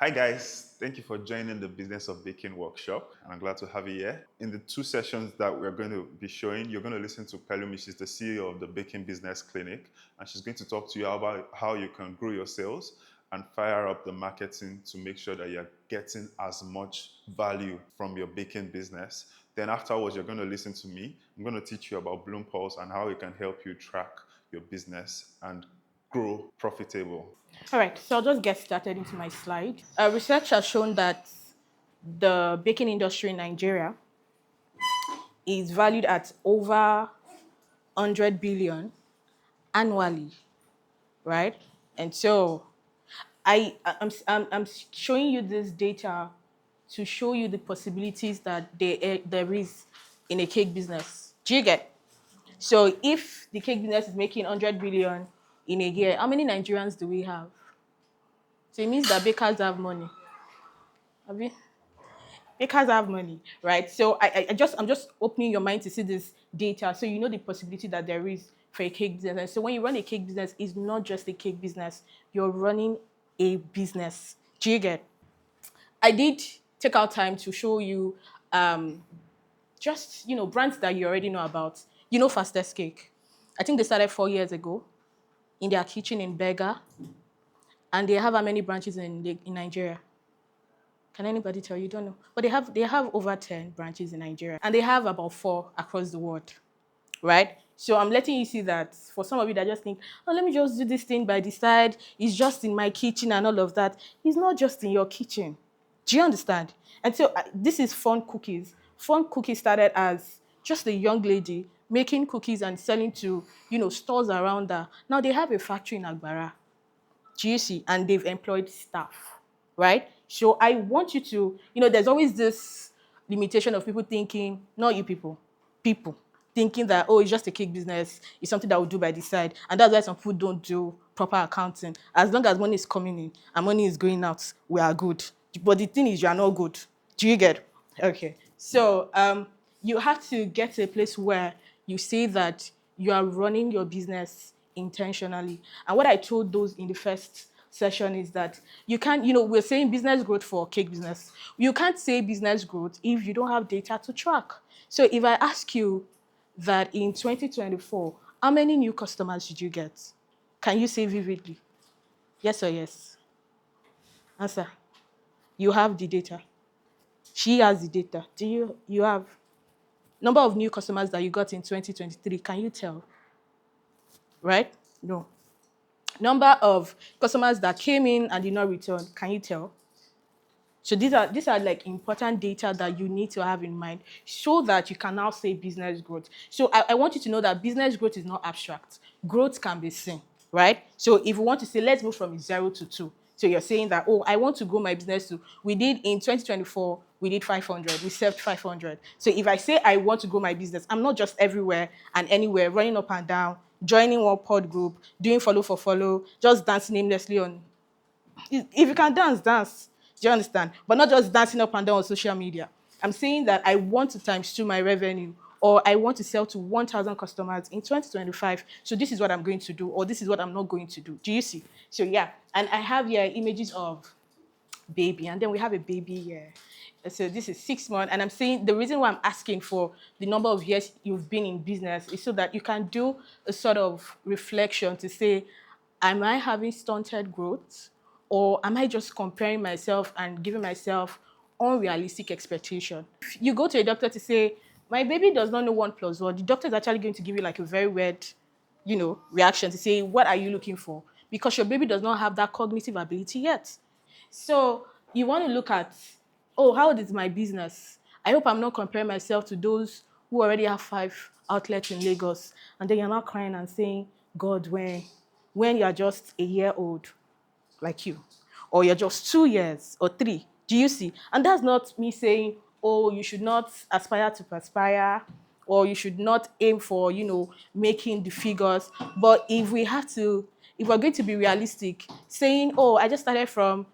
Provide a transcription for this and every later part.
Hi guys, thank you for joining the Business of Baking workshop, and I'm glad to have you here. In the two sessions that we're going to be showing, you're going to listen to Pelumi. She's the CEO of the Baking Business Clinic, and she's going to talk to you about how you can grow your sales and fire up the marketing to make sure that you're getting as much value from your baking business. Then afterwards, you're going to listen to me. I'm going to teach you about Bloompulse and how it can help you track your business and grow profitable. All right, so I'll just get started into my slide. Research has shown that the baking industry in Nigeria is valued at over 100 billion annually, right? And so I'm showing you this data to show you the possibilities that there is in a cake business. Do you get? So if the cake business is making 100 billion in a year, how many Nigerians do we have? So it means that bakers have money. Have you? Bakers have money, right? So I'm just opening your mind to see this data, so you know the possibility that there is for a cake business. And so when you run a cake business, it's not just a cake business; you're running a business. Do you get? I did take out time to show you, um, just brands that you already know about. You know, Fastest Cake. I think they started 4 years ago in their kitchen in Berger, and they have how many branches in Nigeria? Can anybody tell you? Don't know. But they have over 10 branches in Nigeria, and they have about 4 across the world, right? So I'm letting you see that for some of you that just think, oh, let me just do this thing by the side. It's just in my kitchen and all of that. It's not just in your kitchen. Do you understand? And so this is Fun Cookies. Fun Cookies started as just a young lady making cookies and selling to, stores around her. Now they have a factory in Agbara. Do you see? And they've employed staff, right? So I want you to, there's always this limitation of people thinking, not you people thinking that, oh, it's just a cake business, it's something that we'll do by the side. And that's why some people don't do proper accounting. As long as money is coming in and money is going out, we are good. But the thing is, you are not good. Do you get? Okay. So you have to get to a place where you say that you are running your business intentionally. And what I told those in the first session is that you can't, we're saying business growth for cake business. You can't say business growth if you don't have data to track. So if I ask you that in 2024, how many new customers did you get? Can you say vividly? Yes or yes? Answer. You have the data. She has the data. Do you have number of new customers that you got in 2023? Can you tell? Right? No. Number of customers that came in and did not return, can you tell? So these are like important data that you need to have in mind so that you can now say business growth. So I want you to know that business growth is not abstract. Growth can be seen, right? So if we want to say, let's move from 0 to 2. So you're saying that, oh, I want to grow my business to, we did in 2024, we did 500, we served 500. So if I say I want to grow my business, I'm not just everywhere and anywhere, running up and down, joining one pod group, doing follow for follow, just dancing aimlessly on. If you can dance, dance. Do you understand? But not just dancing up and down on social media. I'm saying that I want to times 2 my revenue, or I want to sell to 1,000 customers in 2025. So this is what I'm going to do, or this is what I'm not going to do. Do you see? So yeah, and I have here images of baby, and then we have a baby here. So this is 6 months, and I'm saying the reason why I'm asking for the number of years you've been in business is so that you can do a sort of reflection to say, am I having stunted growth, or am I just comparing myself and giving myself unrealistic expectation? If you go to a doctor to say, my baby does not know 1 plus 1, the doctor is actually going to give you like a very weird, reaction to say, what are you looking for? Because your baby does not have that cognitive ability yet. So you want to look at, oh, how old is my business? I hope I'm not comparing myself to those who already have 5 outlets in Lagos. And then you're not crying and saying, God, when you're just a year old, like you, or you're just 2 years or 3. Do you see? And that's not me saying, oh, you should not aspire to perspire, or you should not aim for, making the figures. But if we're going to be realistic, saying, oh, I just started from,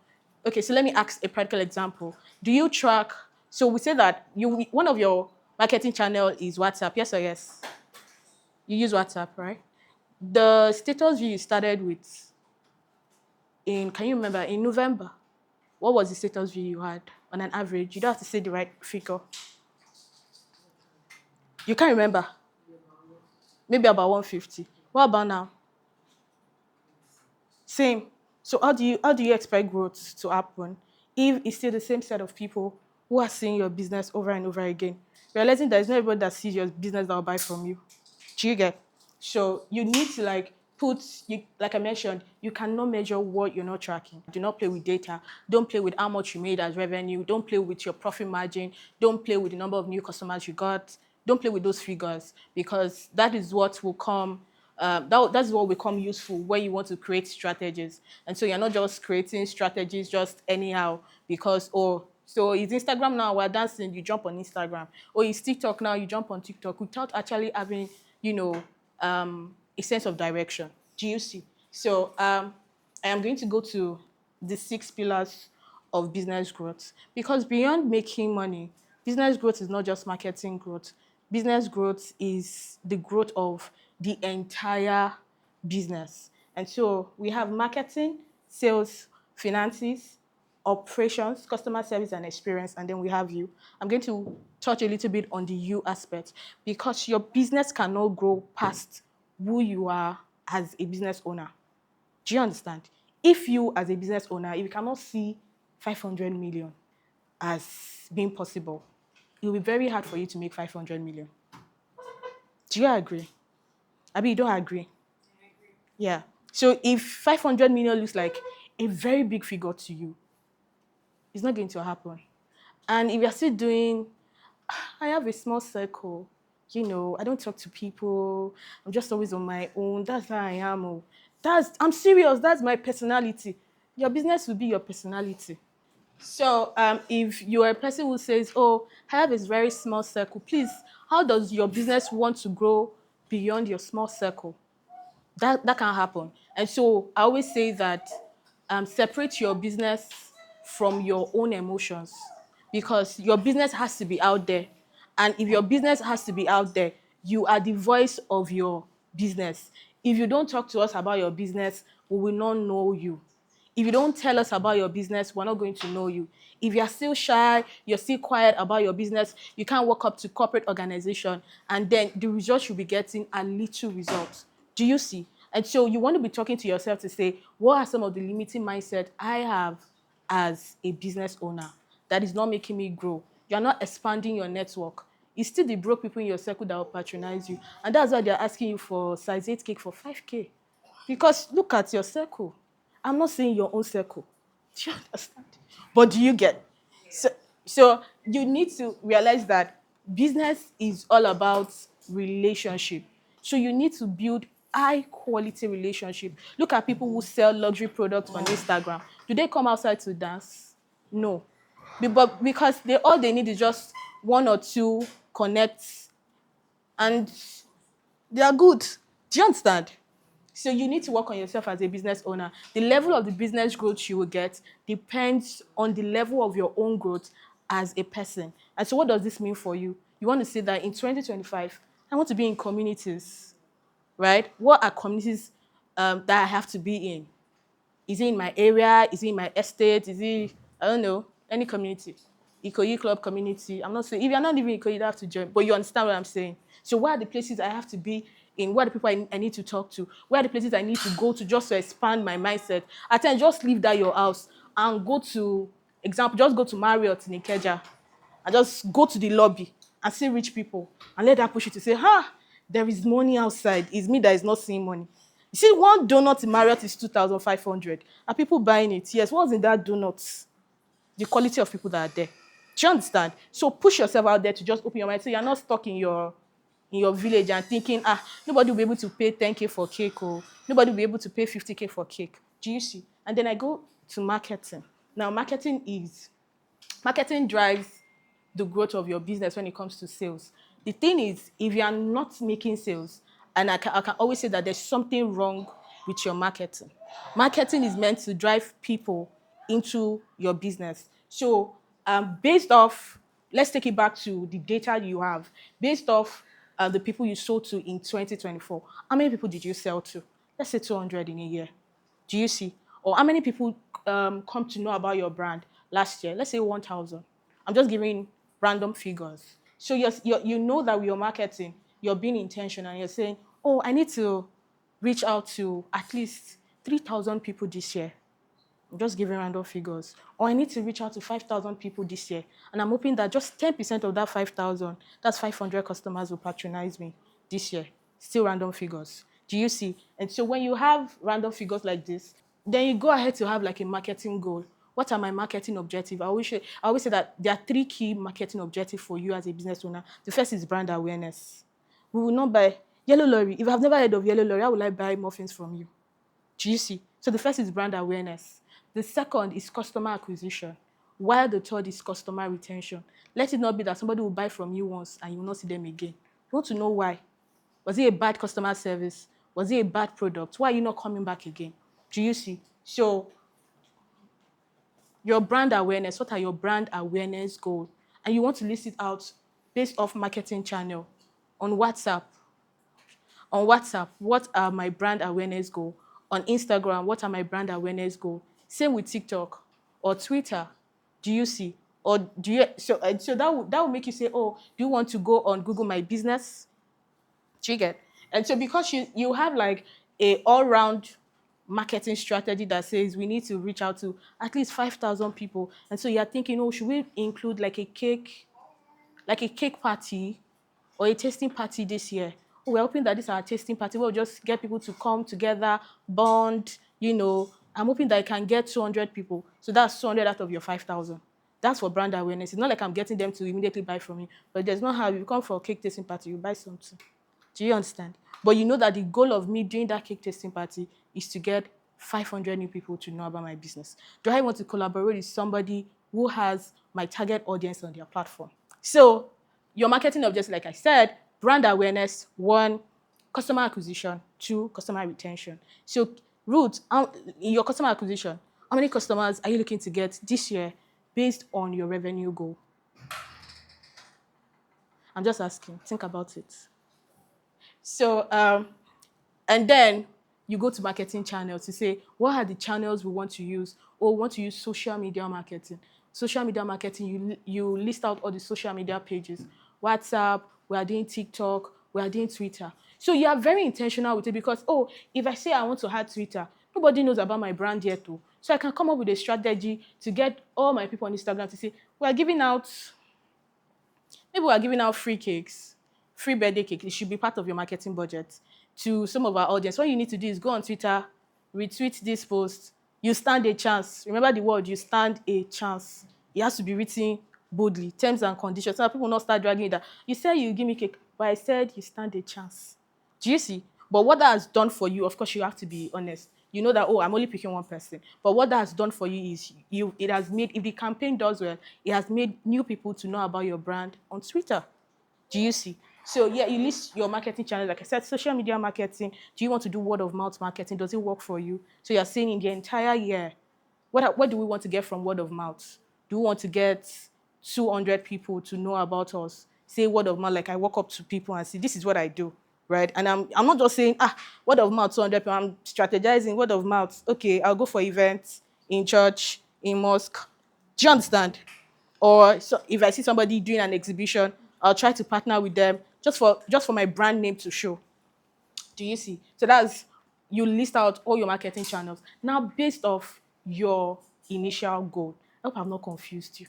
okay, so let me ask a practical example. Do you track, so we say that one of your marketing channel is WhatsApp, yes or yes? You use WhatsApp, right? The status view you started with can you remember, in November? What was the status view you had on an average? You don't have to say the right figure. You can't remember. Maybe about 150. What about now? Same. So how do you expect growth to happen if it's still the same set of people who are seeing your business over and over again? Realizing that it's not everybody that sees your business that will buy from you. Do you get? So you need to like I mentioned, you cannot measure what you're not tracking. Do not play with data. Don't play with how much you made as revenue. Don't play with your profit margin. Don't play with the number of new customers you got. Don't play with those figures because that is what will come. That's what will become useful when you want to create strategies. And so you're not just creating strategies just anyhow because so it's Instagram now, we're dancing, you jump on Instagram. Or it's TikTok now, you jump on TikTok without actually having, you know, a sense of direction. Do you see? So I am going to go to the 6 pillars of business growth because beyond making money, business growth is not just marketing growth. Business growth is the growth of the entire business. And so we have marketing, sales, finances, operations, customer service and experience, and then we have you. I'm going to touch a little bit on the you aspect because your business cannot grow past who you are as a business owner. Do you understand? If you, as a business owner, if you cannot see 500 million as being possible, it will be very hard for you to make 500 million. Do you agree? Abi, you don't agree? Yeah. So if 500 million looks like a very big figure to you, it's not going to happen. And if you're still doing, I have a small circle, I don't talk to people, I'm just always on my own, that's how I am. Oh. I'm serious, that's my personality. Your business will be your personality. So if you're a person who says, oh, I have a very small circle, please, how does your business want to grow beyond your small circle? That can happen. And so I always say that separate your business from your own emotions because your business has to be out there. And if your business has to be out there, you are the voice of your business. If you don't talk to us about your business, we will not know you. If you don't tell us about your business, we're not going to know you. If you're still shy, you're still quiet about your business, you can't walk up to corporate organization, and then the results you'll be getting are little results. Do you see? And so you want to be talking to yourself to say, what are some of the limiting mindset I have as a business owner that is not making me grow? You're not expanding your network. It's still the broke people in your circle that will patronize you. And that's why they're asking you for size 8 cake for 5K. Because look at your circle. I'm not saying your own circle. Do you understand? But do you get? So, so you need to realize that business is all about relationship. So you need to build high quality relationship. Look at people who sell luxury products on Instagram. Do they come outside to dance? No. But because all they need is just one or two connects and they are good. Do you understand? So you need to work on yourself as a business owner. The level of the business growth you will get depends on the level of your own growth as a person. And so what does this mean for you? You want to say that in 2025, I want to be in communities, right? What are communities that I have to be in? Is it in my area? Is it in my estate? Is it, I don't know, any community? Ikoyi Club community. I'm not saying, if you're not living in Ikoyi, you don't have to join, but you understand what I'm saying. So where are the places I have to be in? Where are the people I need to talk to? Where are the places I need to go to just to expand my mindset? At times, just leave that your house and go to, just go to Marriott in Ikeja and just go to the lobby and see rich people and let that push you to say, there is money outside. It's me that is not seeing money. You see, one donut in Marriott is 2,500. Are people buying it? Yes. What's in that donut? The quality of people that are there. Do you understand? So push yourself out there to just open your mind. So you're not stuck in your village and thinking, nobody will be able to pay 10K for cake or nobody will be able to pay 50K for cake. Do you see? And then I go to marketing. Now, marketing drives the growth of your business when it comes to sales. The thing is, if you are not making sales, and I can always say that there's something wrong with your marketing. Marketing is meant to drive people into your business. So based off, let's take it back to the data you have. Based off the people you sold to in 2024, how many people did you sell to? Let's say 200 in a year. Do you see? Or how many people come to know about your brand last year? Let's say 1,000. I'm just giving random figures. So you know that with your marketing, you're being intentional and you're saying, oh, I need to reach out to at least 3,000 people this year. I'm just giving random figures. Or I need to reach out to 5,000 people this year. And I'm hoping that just 10% of that 5,000, that's 500 customers will patronize me this year. Still random figures. Do you see? And so when you have random figures like this, then you go ahead to have like a marketing goal. What are my marketing objectives? I always say that there are three key marketing objectives for you as a business owner. The first is brand awareness. We will not buy yellow lorry. If I've never heard of yellow lorry, how will I buy muffins from you? Do you see? So the first is brand awareness. The second is customer acquisition, while the third is customer retention. Let it not be that somebody will buy from you once and you will not see them again. You want to know why. Was it a bad customer service? Was it a bad product? Why are you not coming back again? Do you see? So your brand awareness, what are your brand awareness goals? And you want to list it out based off marketing channel on WhatsApp. On WhatsApp, what are my brand awareness goals? On Instagram, what are my brand awareness goals? Same with TikTok or Twitter. Do you see? Or do you so that will make you say, oh, do you want to go on Google My Business? Do you get? And so because you have like a all-round marketing strategy that says we need to reach out to at least 5,000 people. And so you're thinking, oh, should we include like a cake party or a tasting party this year? Oh, we're hoping that this is our tasting party. We'll just get people to come together, bond, I'm hoping that I can get 200 people. So that's 200 out of your 5,000. That's for brand awareness. It's not like I'm getting them to immediately buy from you. But there's not how you come for a cake tasting party, you buy something. Do you understand? But you know that the goal of me doing that cake tasting party is to get 500 new people to know about my business. Do I want to collaborate with somebody who has my target audience on their platform? So your marketing objectives, like I said, brand awareness, one, customer acquisition, two, customer retention. So Ruth, in your customer acquisition, how many customers are you looking to get this year based on your revenue goal? I'm just asking. Think about it. So, and then you go to marketing channels to say, what are the channels we want to use? Or we want to use social media marketing. Social media marketing, you list out all the social media pages. WhatsApp, we are doing TikTok, we are doing Twitter. So you are very intentional with it because, oh, if I say I want to add Twitter, nobody knows about my brand yet too. So I can come up with a strategy to get all my people on Instagram to say, maybe we're giving out free cakes, free birthday cake. It should be part of your marketing budget to some of our audience. What you need to do is go on Twitter, retweet this post. You stand a chance. Remember the word, you stand a chance. It has to be written boldly, terms and conditions. So that people will not start dragging it down. You said you give me cake, but I said you stand a chance. Do you see? But what that has done for you, of course, you have to be honest. You know that, oh, I'm only picking one person. But what that has done for you is it has made, if the campaign does well, it has made new people to know about your brand on Twitter. Do you see? So yeah, you list your marketing channel. Like I said, social media marketing. Do you want to do word of mouth marketing? Does it work for you? So you're saying in the entire year, what do we want to get from word of mouth? Do we want to get 200 people to know about us? Say word of mouth, like I walk up to people and say, this is what I do, right? And I'm not just saying, word of mouth, 200 people. I'm strategizing word of mouth. Okay, I'll go for events in church, in mosque. Do you understand? Or so if I see somebody doing an exhibition, I'll try to partner with them just for my brand name to show. Do you see? So that's you list out all your marketing channels. Now, based off your initial goal, I hope I've not confused you.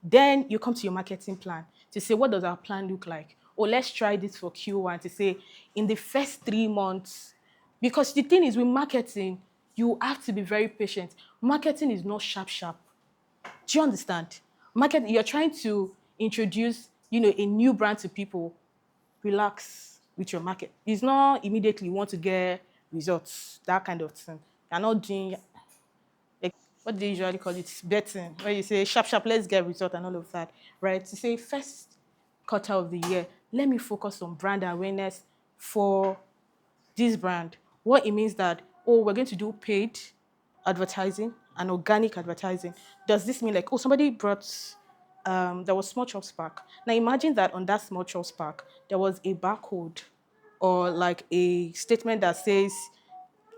Then you come to your marketing plan to say, what does our plan look like? Or let's try this for Q1 to say, in the first 3 months, because the thing is with marketing, you have to be very patient. Marketing is not sharp, sharp. Do you understand? You're trying to introduce, a new brand to people. Relax with your market. It's not immediately you want to get results, that kind of thing. You're not doing, like, what do they usually call it? Betting, where you say, sharp, sharp, let's get result and all of that, right? To say, first quarter of the year, let me focus on brand awareness for this brand. What it means that, oh, we're going to do paid advertising and organic advertising. Does this mean like, oh, somebody brought, there was Small Chops Pack. Now imagine that on that Small Chops Pack, there was a barcode or like a statement that says,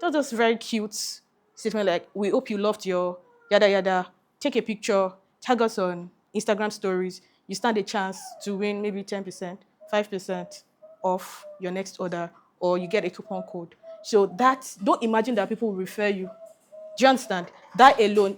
those just very cute statement like, we hope you loved your yada yada, take a picture, tag us on Instagram stories, you stand a chance to win maybe 10%, 5% off your next order, or you get a coupon code. So don't imagine that people will refer you. Do you understand? That alone,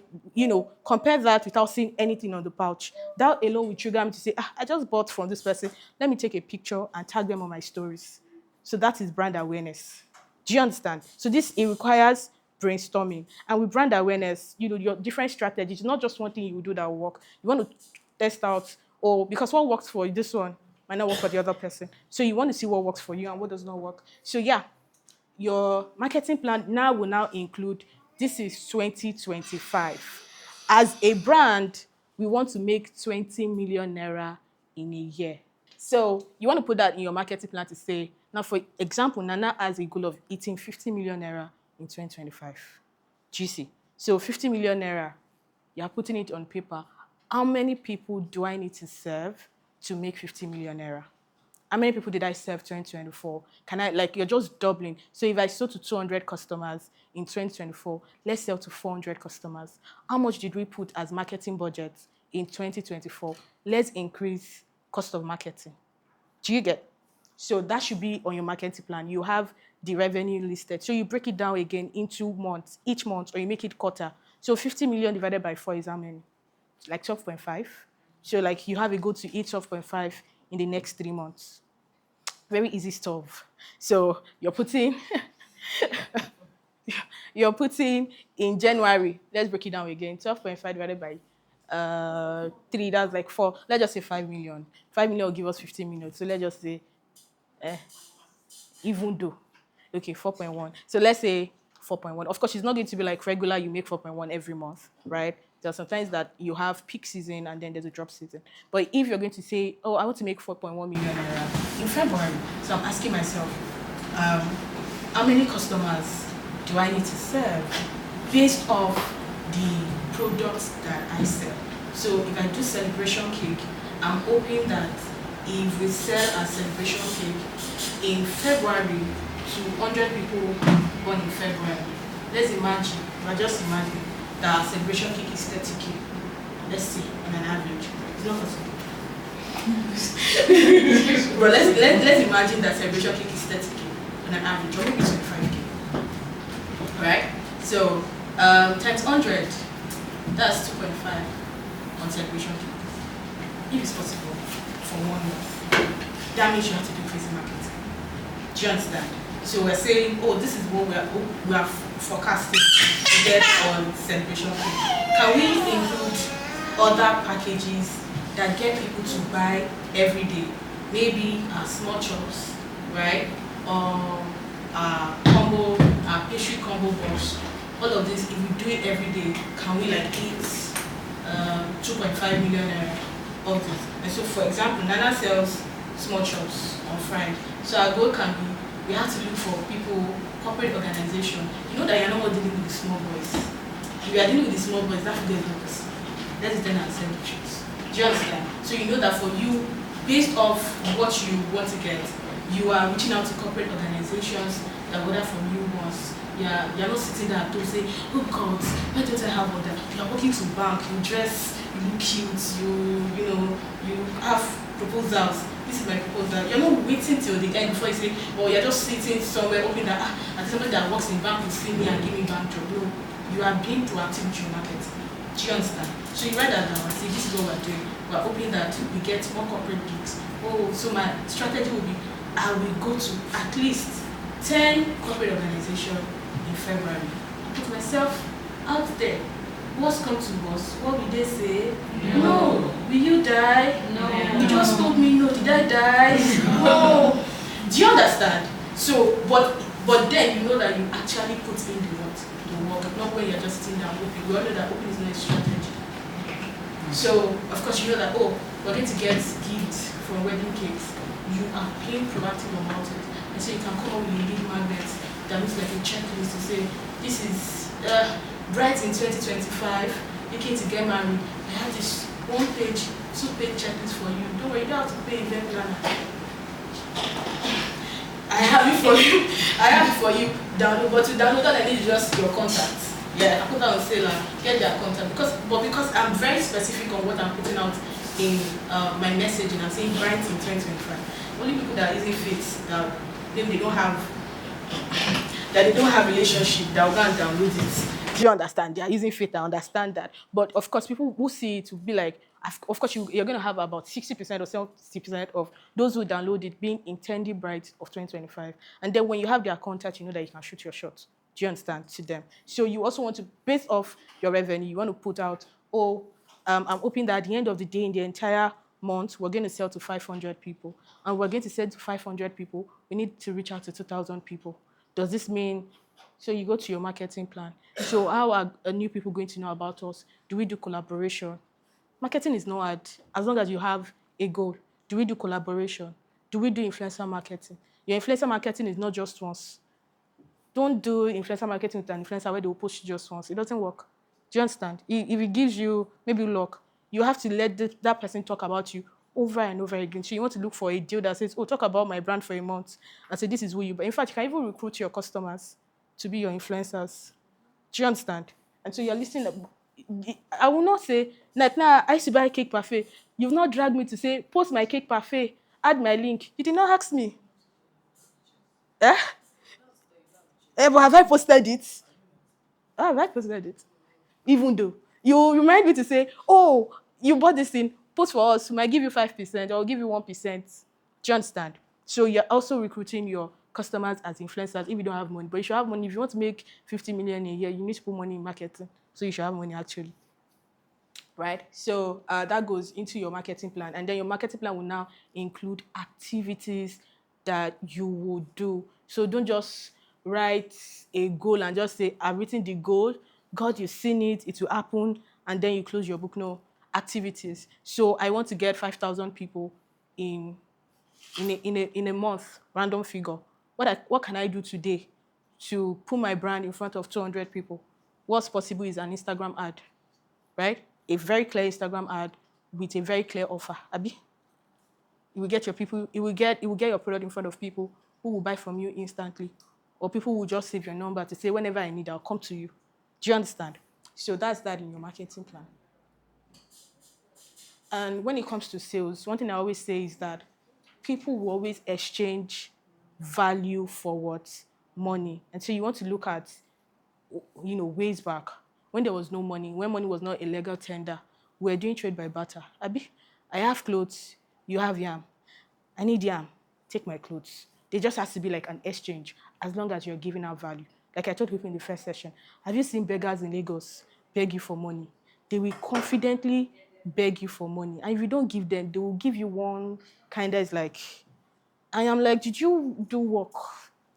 compare that without seeing anything on the pouch. That alone will trigger me to say, I just bought from this person. Let me take a picture and tag them on my stories. So that is brand awareness. Do you understand? So it requires brainstorming. And with brand awareness, your different strategies, not just one thing you do that will work. You want to test out, or because what works for this one might not work for the other person. So you want to see what works for you and what does not work. So yeah, your marketing plan will now include, this is 2025. As a brand, we want to make 20 million naira in a year. So you want to put that in your marketing plan to say, now for example, Nana has a goal of hitting 50 million naira in 2025. GC. So 50 million naira, you're putting it on paper. How many people do I need to serve to make 50 million naira? How many people did I serve 2024? You're just doubling. So if I sold to 200 customers in 2024, let's sell to 400 customers. How much did we put as marketing budget in 2024? Let's increase cost of marketing. Do you get? So that should be on your marketing plan. You have the revenue listed. So you break it down again into months, each month, or you make it quarter. So 50 million divided by 4 is how many? Like 12.5. So you have a goal to hit 12.5 in the next 3 months. Very easy stuff. So you're putting in January, let's break it down again, 12.5 divided by 3, that's like 4. Let's just say 5 million. 5 million will give us 15 million. So let's just say, even though, okay, 4.1. So let's say 4.1. Of course, it's not going to be like regular, you make 4.1 every month, right? There are sometimes that you have peak season and then there's a drop season. But if you're going to say, oh, I want to make 4.1 million naira in February, so I'm asking myself, how many customers do I need to serve based off the products that I sell? So if I do celebration cake, I'm hoping that if we sell a celebration cake in February to 100 people born in February, let's imagine, just imagine that our celebration cake is 30K. Let's see, on an average. It's not possible. But let's imagine that celebration cake is 30K on an average, or maybe 25K. Right? So times 100, that's 2.5 on celebration cake. If it's possible for 1 month, that means you have to do crazy marketing. Do you understand? So we're saying, oh, this is what we are forecasting to get on celebration cake. Can we include other packages that get people to buy every day? Maybe small chops, right? Or combo, pastry combo box. All of this, if we do it every day, can we eat 2.5 million of this? And so, for example, Nana sells small chops on Friday. So our goal can be, we have to look for people, corporate organization. You know that you're not dealing with the small boys. If you are dealing with the small boys, that figure is not possible. That is then send the chips. Do you understand? So you know that for you, based off what you want to get, you are reaching out to corporate organizations that order from you once. You're not sitting there to say, oh God, why don't I have order? You're walking to bank, you dress, you look cute, you have proposals. This is my proposal. You're not waiting till the end before you say, oh, you're just sitting somewhere hoping that somebody that works in bank will see me and give me bank job. No, you are being proactive with your market. Do you understand? So you write that down and say, this is what we're doing. We're hoping that we get more corporate gigs. Oh, so my strategy will be, I will go to at least 10 corporate organizations in February. Put myself out there. What's come to us? What will they say? No. Will you die? No. You just told me no. Did I die? No. Do you understand? So, but then you know that you actually put in the work, not when you're just sitting down hoping. We all know that hoping is not a strategy. So, of course, you know that, oh, we're going to get gifts from wedding cakes. You are being proactive about it. And so you can come up with a lead magnet that looks like a checklist to say, this is bright in 2025, looking to get married. I have this 1-page, 2-page checklist for you. Don't worry, you don't have to pay event planner. I have it for you. Download, but to download that I need just your contacts. Yeah, I put that on sale and get their contact because I'm very specific on what I'm putting out in my messaging. I'm saying bright in 2025. Only people that are using fit that maybe they don't have relationship that will go and download it. Do you understand? They are using faith. I understand that. But of course, people who see it will be like, of course, you're going to have about 60% or 70% of those who download it being intended brides of 2025. And then when you have their contact, you know that you can shoot your shot. Do you understand? To them. So you also want to, base off your revenue, you want to put out, I'm hoping that at the end of the day, in the entire month, we're going to sell to 500 people. And we're going to sell to 500 people. We need to reach out to 2,000 people. Does this mean, so you go to your marketing plan. So how are new people going to know about us? Do we do collaboration? Marketing is not hard as long as you have a goal. Do we do collaboration? Do we do influencer marketing? Your influencer marketing is not just once. Don't do influencer marketing with an influencer where they will push you just once. It doesn't work. Do you understand? If it gives you maybe luck, you have to let that person talk about you over and over again. So you want to look for a deal that says, oh, talk about my brand for a month and say, this is who you. But in fact, you can even recruit your customers to be your influencers. Do you understand? And so you're listening. I will not say, like now, I used to buy cake parfait. You've not dragged me to say, post my cake parfait, add my link. You did not ask me. Eh? But have I posted it? Have I posted it? Even though you remind me to say, oh, you bought this thing, post for us, we might give you 5%, or give you 1%. Do you understand? So you're also recruiting your customers as influencers if you don't have money. But you should have money. If you want to make 50 million a year, you need to put money in marketing. So you should have money actually. Right? So that goes into your marketing plan. And then your marketing plan will now include activities that you will do. So don't just write a goal and just say, I've written the goal, God, you've seen it, it will happen, and then you close your book. No, activities. So I want to get 5,000 people in a month, random figure. What can I do today to put my brand in front of 200 people? What's possible is an Instagram ad, right? A very clear Instagram ad with a very clear offer. Abi, you will get your people, it will get your product in front of people who will buy from you instantly. Or people who will just save your number to say, whenever I need, I'll come to you. Do you understand? So that's that in your marketing plan. And when it comes to sales, one thing I always say is that people will always exchange value for what? Money. And so you want to look at, ways back when there was no money, when money was not a legal tender, we were doing trade by barter. Abi, I have clothes, you have yam. I need yam, take my clothes. There just has to be like an exchange as long as you're giving out value. Like I told people in the first session, have you seen beggars in Lagos beg you for money? They will confidently beg you for money. And if you don't give them, they will give you one kind of is like, I am like, did you do work?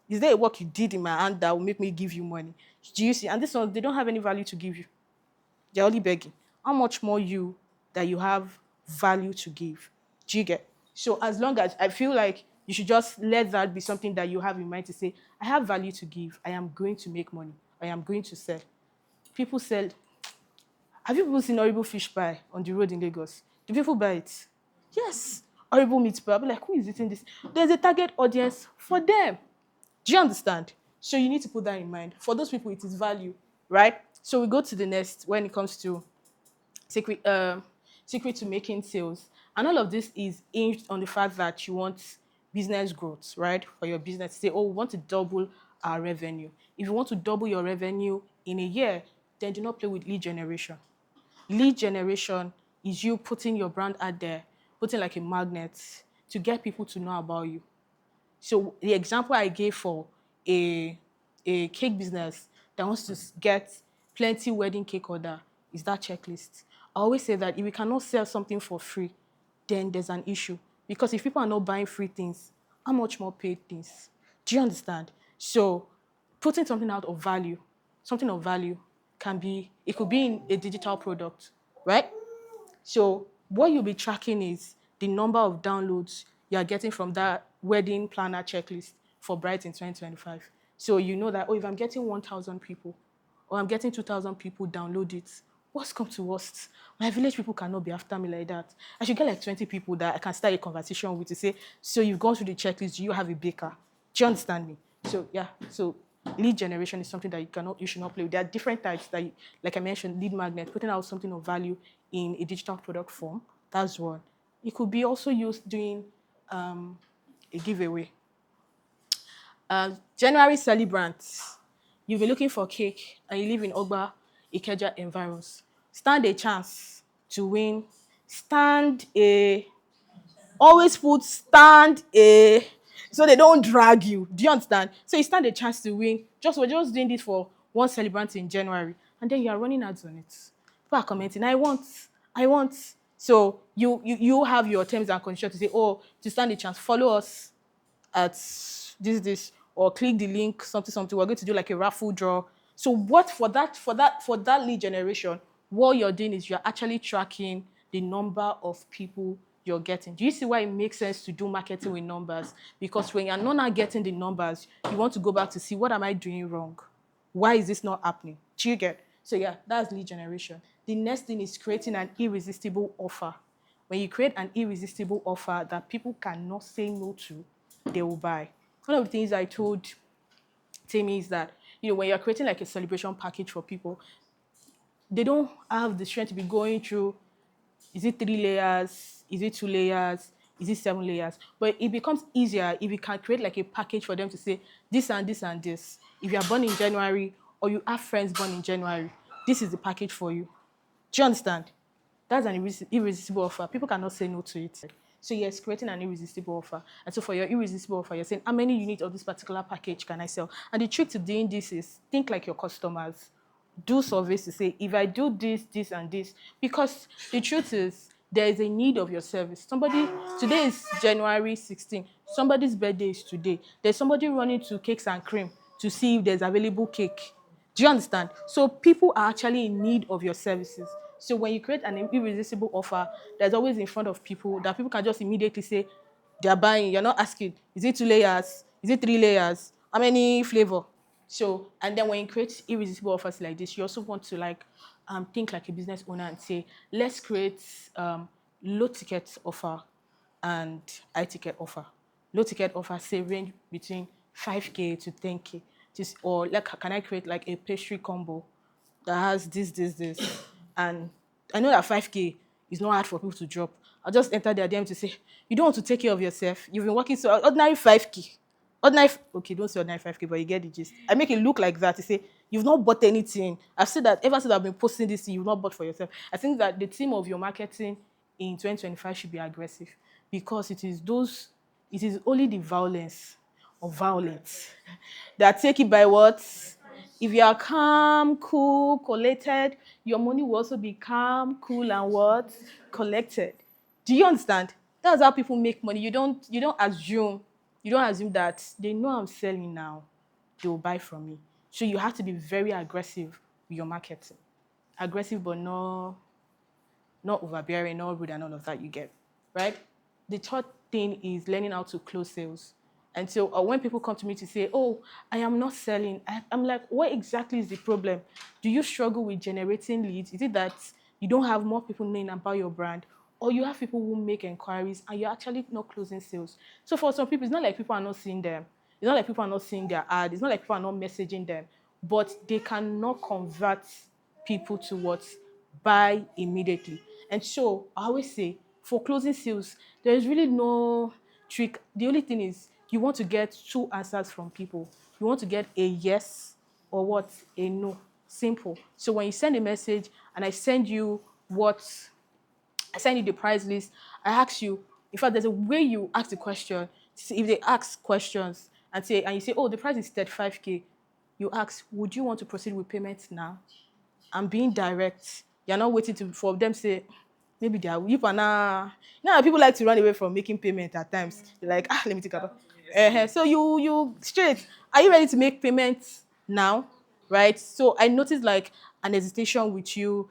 Is there a work you did in my hand that will make me give you money? Do you see? And this one, they don't have any value to give you. They're only begging. How much more you that you have value to give? Do you get? So as long as I feel like you should just let that be something that you have in mind to say, I have value to give. I am going to make money. I am going to sell. People sell. Have you people seen horrible fish pie on the road in Lagos? Do people buy it? Yes. Horrible meat pie. I'll be like, who is eating this? There's a target audience for them. Do you understand? So you need to put that in mind. For those people, it is value, right? So we go to the next when it comes to secret, secret to making sales. And all of this is aimed on the fact that you want business growth, right? For your business, say, oh, we want to double our revenue. If you want to double your revenue in a year, then do not play with lead generation. Lead generation is you putting your brand out there, putting like a magnet to get people to know about you. So the example I gave for a, a cake business that wants to get plenty wedding cake order is that checklist. I always say that if we cannot sell something for free, then there's an issue. Because if people are not buying free things, how much more paid things? Do you understand? So putting something of value it could be in a digital product, right? So what you'll be tracking is the number of downloads you are getting from that wedding planner checklist for brides in 2025. So you know that, oh, if I'm getting 1,000 people or I'm getting 2,000 people download it, what's come to worst? My village people cannot be after me like that. I should get like 20 people that I can start a conversation with to say, so you've gone through the checklist, do you have a baker? Do you understand me? So yeah, so Lead generation is something that you should not play with. There are different types that, like I mentioned, lead magnet, putting out something of value in a digital product form. That's one. It could be also used doing a giveaway. January celebrants, you've been looking for cake and you live in Ogba, Ikeja environs. Stand a chance to win. Stand a always put stand a so they don't drag you. Do you understand? So you stand a chance to win. We're just doing this for one celebrant in January, and then you are running ads on it. People are commenting, I want. So you have your terms and conditions to say, oh, to stand a chance, follow us at this or click the link something. We're going to do like a raffle draw. So what for that lead generation, what you're doing is you're actually tracking the number of people you're getting. Do you see why it makes sense to do marketing with numbers? Because when you're not getting the numbers, you want to go back to see, what am I doing wrong? Why is this not happening? Do you get? So yeah, that's lead generation. The next thing is creating an irresistible offer. When you create an irresistible offer that people cannot say no to, they will buy. One of the things I told Tammy is that, when you're creating like a celebration package for people, they don't have the strength to be going through, is it 3 layers? Is it 2 layers? Is it 7 layers? But it becomes easier if you can create like a package for them to say this and this and this. If you are born in January or you have friends born in January, this is the package for you. Do you understand? That's an irresistible offer. People cannot say no to it. So yes, creating an irresistible offer. And so for your irresistible offer, you're saying, how many units of this particular package can I sell? And the trick to doing this is think like your customers. Do surveys to say, if I do this, this, and this, because the truth is, there is a need of your service. Today is January 16. Somebody's birthday is today. There's somebody running to Cakes and Cream to see if there's available cake. Do you understand? So people are actually in need of your services. So when you create an irresistible offer, there's always in front of people that people can just immediately say they're buying. You're not asking, is it 2 layers? Is it 3 layers? How many flavor? So, and then when you create irresistible offers like this, you also want to think like a business owner and say, let's create low ticket offer and high ticket offer. Low ticket offer say range between 5K to 10K. Or like, can I create like a pastry combo that has this, and I know that 5K is not hard for people to drop. I'll just enter their DM to say, you don't want to take care of yourself. You've been working so ordinary 5K. Okay, don't say ordinary 5K, but you get the gist. I make it look like that to say, you've not bought anything. I've said that ever since I've been posting this, you've not bought for yourself. I think that the team of your marketing in 2025 should be aggressive, because it is only the violence or violence that take it by what? If you are calm, cool, collected, your money will also be calm, cool, and what? Collected. Do you understand? That's how people make money. You don't assume that they know I'm selling now. They will buy from me. So you have to be very aggressive with your marketing. Aggressive, but not overbearing, not rude, and all of that you get, right? The third thing is learning how to close sales. And so when people come to me to say, oh, I am not selling, I'm like, what exactly is the problem? Do you struggle with generating leads? Is it that you don't have more people knowing about your brand? Or you have people who make inquiries and you're actually not closing sales? So for some people, it's not like people are not seeing them. It's not like people are not seeing their ad. It's not like people are not messaging them. But they cannot convert people to what? Buy immediately. And so I always say, for closing sales, there is really no trick. The only thing is you want to get two answers from people. You want to get a yes or what? A no. Simple. So when you send a message and I send you the price list, I ask you, in fact, there's a way you ask the question. If they ask questions and you say, oh, the price is 35K, you ask, would you want to proceed with payment now? I'm being direct. You're not waiting for them to say, maybe they are you pana. People like to run away from making payment at times. They're like, let me think about it. So you straight. Are you ready to make payments now? Right? So I noticed like an hesitation with you.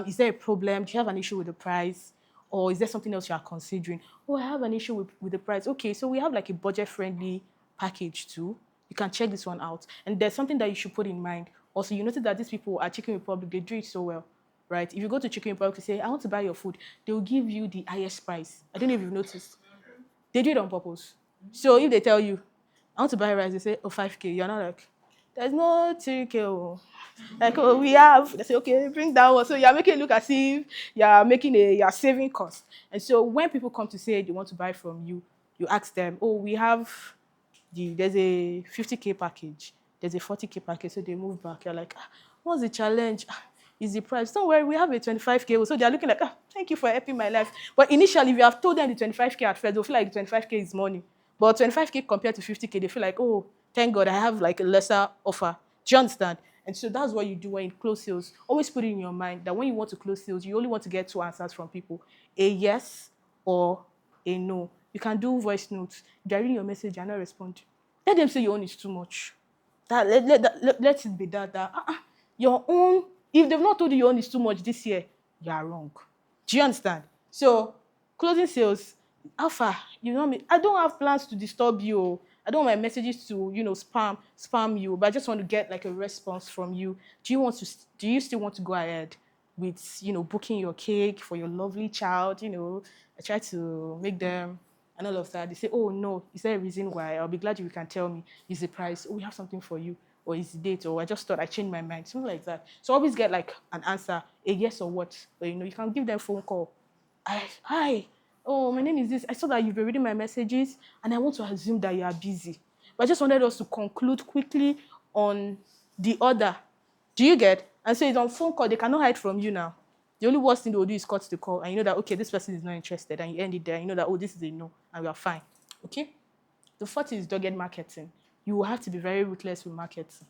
Is there a problem? Do you have an issue with the price? Or is there something else you are considering? Oh, I have an issue with the price. Okay, so we have like a budget-friendly package too. You can check this one out. And there's something that you should put in mind. Also, you notice that these people at Chicken Republic, they do it so well, right? If you go to Chicken Republic to say, I want to buy your food, they will give you the highest price. I don't know if you've noticed. They do it on purpose. So if they tell you, I want to buy rice, they say, oh, 5K. You're not like, There's no 3K. Oh. Like, oh, we have, they say, okay, bring that one. So you're making it look as if you're saving cost. And so when people come to say they want to buy from you, you ask them, oh, we have there's a 50K package, there's a 40K package. So they move back. You're like, what's the challenge? Is the price? Don't worry, we have a 25K. So they're looking like, thank you for helping my life. But initially, if you have told them the 25K at first, they'll feel like the 25K is money. But 25K compared to 50K, they feel like, oh, thank God, I have like a lesser offer. Do you understand? And so that's what you do when you close sales. Always put it in your mind that when you want to close sales, you only want to get two answers from people: a yes or a no. You can do voice notes. They're reading your message, you're not responding. Let them say your own is too much. Let it be that your own, if they've not told you your own is too much this year, you are wrong. Do you understand? So closing sales, alpha, you know me. I don't have plans to disturb you. I don't want my messages to, spam you, but I just want to get like a response from you. Do you still want to go ahead with, booking your cake for your lovely child? I try to make them and all of that. They say, oh no, is there a reason why? I'll be glad if you can tell me. Is the price? Oh, we have something for you. Or is the date? Or I just thought I changed my mind. Something like that. So always get like an answer, a yes or what. Or, you can give them phone call. Hi. Oh, my name is this. I saw that you've been reading my messages and I want to assume that you are busy. But I just wanted us to conclude quickly on the order. Do you get? And so it's on phone call. They cannot hide from you now. The only worst thing they will do is cut the call, and you know that, okay, this person is not interested, and you end it there. You know that, oh, this is a no, and we are fine. Okay? The fourth is dogged marketing. You will have to be very ruthless with marketing.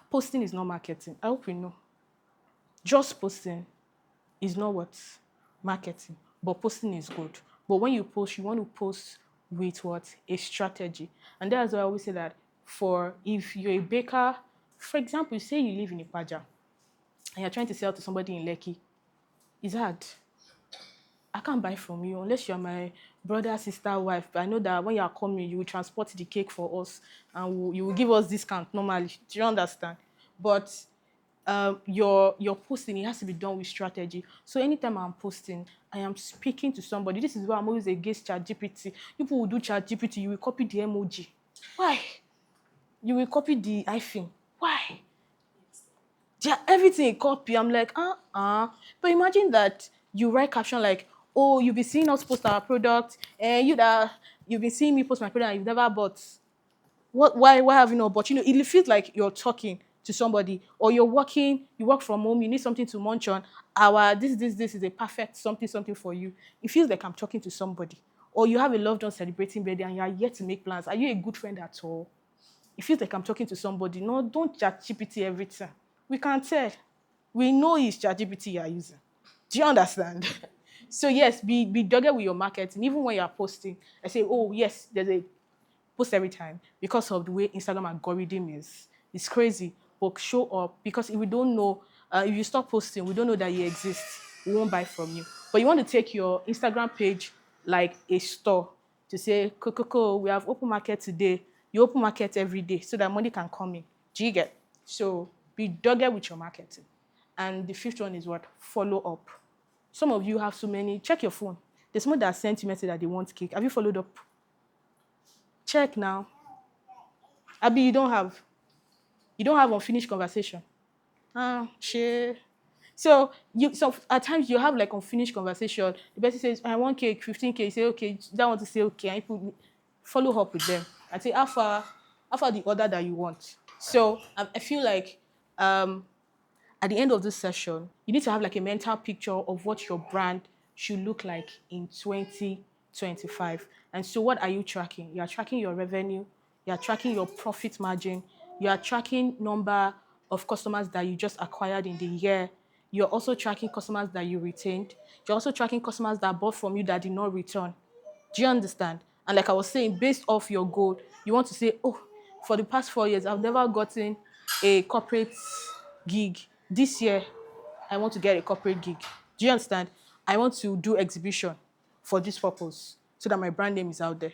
Posting is not marketing. I hope you know. Just posting is not what? Marketing. But posting is good. But when you post, you want to post with what? A strategy. And that's why I always say that if you're a baker, for example, you say you live in Ipaja and you're trying to sell to somebody in Lekki, it's hard. I can't buy from you unless you're my brother, sister, wife. But I know that when you are coming, you will transport the cake for us and you will give us discount normally. Do you understand? But your posting, it has to be done with strategy. So anytime I'm posting, I am speaking to somebody. This is why I'm always against ChatGPT. People will do ChatGPT, you will copy the emoji. Why? You will copy the hyphen. Why? Yeah, everything copy. I'm like, But imagine that you write caption like, oh, you've been seeing us post our product, and you've been seeing me post my product and you've never bought. Why have you not bought? It feels like you're talking to somebody, or you work from home, you need something to munch on. This is a perfect something for you. It feels like I'm talking to somebody. Or you have a loved one celebrating birthday and you are yet to make plans. Are you a good friend at all? It feels like I'm talking to somebody. No, don't chat GPT everything. We can tell. We know it's ChatGPT you're using. Do you understand? So yes, be dogged with your marketing. Even when you're posting, I say, oh yes, there's a post every time because of the way Instagram algorithm is. It's crazy. But show up, because if we don't know, if you stop posting, we don't know that you exist. We won't buy from you. But you want to take your Instagram page like a store to say, Coco, we have open market today. You open market every day so that money can come in. Do you get? So be dogged with your marketing. And the fifth one is what? Follow up. Some of you have so many. Check your phone. There's someone that sent you message that they want cake. Have you followed up? Check now. Abi, you don't have unfinished conversation. Shit. So at times you have like unfinished conversation. The person says, I want cake, 15K. You say, okay, that one to say okay, and you follow up with them and say, how far the order that you want. So I feel like at the end of this session, you need to have like a mental picture of what your brand should look like in 2025. And so what are you tracking? You are tracking your revenue, you are tracking your profit margin, you are tracking number of customers that you just acquired in the year. You're also tracking customers that you retained. You're also tracking customers that bought from you that did not return. Do you understand? And like I was saying, based off your goal, you want to say, oh, for the past 4 years, I've never gotten a corporate gig. This year, I want to get a corporate gig. Do you understand? I want to do exhibition for this purpose so that my brand name is out there.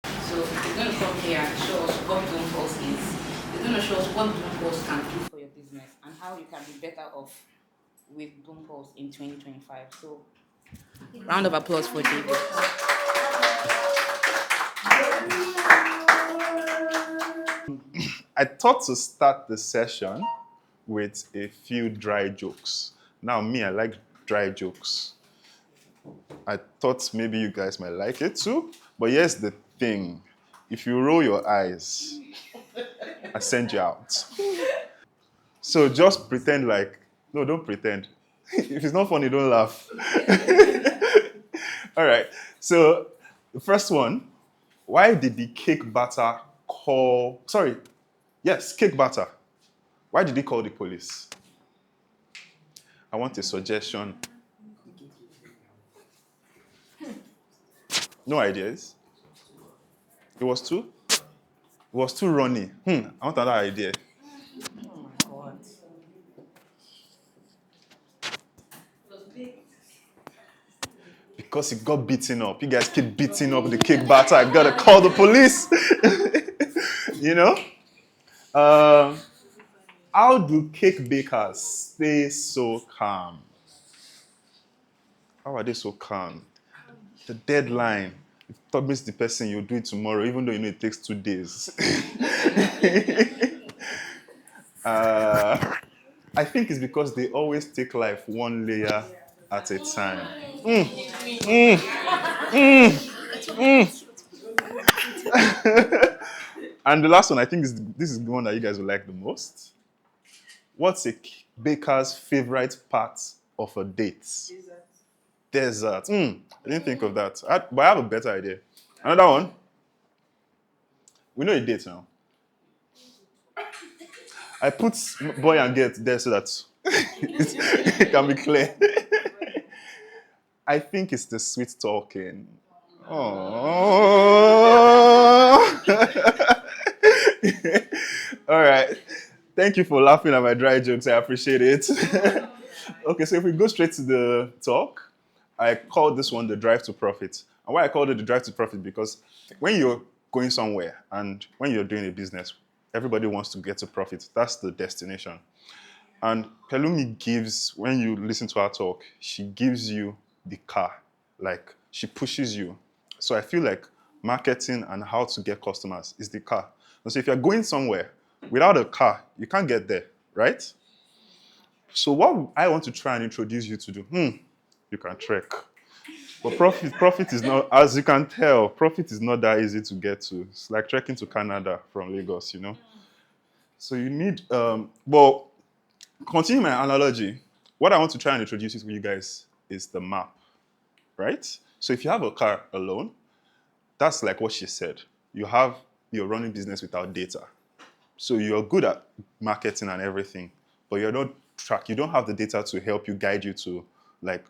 So he's going to come here and show us what Bloompulse is. He's going to show us what Bloompulse can do for your business and how you can be better off with Bloompulse in 2025. So round of applause for David. I thought to start the session with a few dry jokes. Now, me, I like dry jokes. I thought maybe you guys might like it too. But here's the thing. If you roll your eyes, I send you out. So just pretend like, no, don't pretend. If it's not funny, don't laugh. All right. So the first one, why did the cake batter call, sorry, yes, cake batter. Why did he call the police? I want a suggestion. No ideas. It was too? It was too runny. I want another idea. Oh my God. Because he got beaten up. You guys keep beating up the cake batter. I gotta call the police. You know? How do cake bakers stay so calm? How are they so calm? The deadline. If you promise the person you'll do it tomorrow, even though you know it takes 2 days. I think it's because they always take life one layer at a time. And the last one, I think this is the one that you guys will like the most. What's a baker's favorite part of a date? Dessert. I didn't think of that. But I have a better idea. Another one. We know a date now. I put boy and girl there so that it can be clear. I think it's the sweet talking. Oh. All right. Thank you for laughing at my dry jokes. I appreciate it. Okay, so if we go straight to the talk, I called this one the drive to profit. And why I called it the drive to profit, because when you're going somewhere and when you're doing a business, everybody wants to get to profit. That's the destination. And Pelumi gives, when you listen to her talk, she gives you the car. Like, she pushes you. So I feel like marketing and how to get customers is the car. And so if you're going somewhere without a car, you can't get there, right? So what I want to try and introduce you to do, you can trek. But profit is not, as you can tell, profit is not that easy to get to. It's like trekking to Canada from Lagos, you know? So you need, well, continue my analogy. What I want to try and introduce to you guys is the map, right? So if you have a car alone, that's like what she said. You're running business without data. So you're good at marketing and everything, but you don't have the data to help you, guide you to like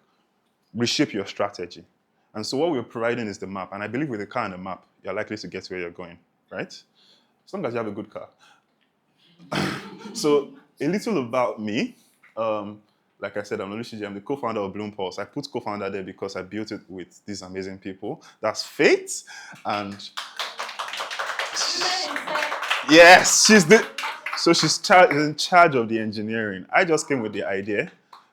reshape your strategy. And so what we're providing is the map. And I believe with a car and a map, you're likely to get where you're going, right? As long as you have a good car. So a little about me. Like I said, I'm Olusiji. I'm the co-founder of Bloompulse. I put co-founder there because I built it with these amazing people. That's Faith. And yes, she's in charge of the engineering. I just came with the idea,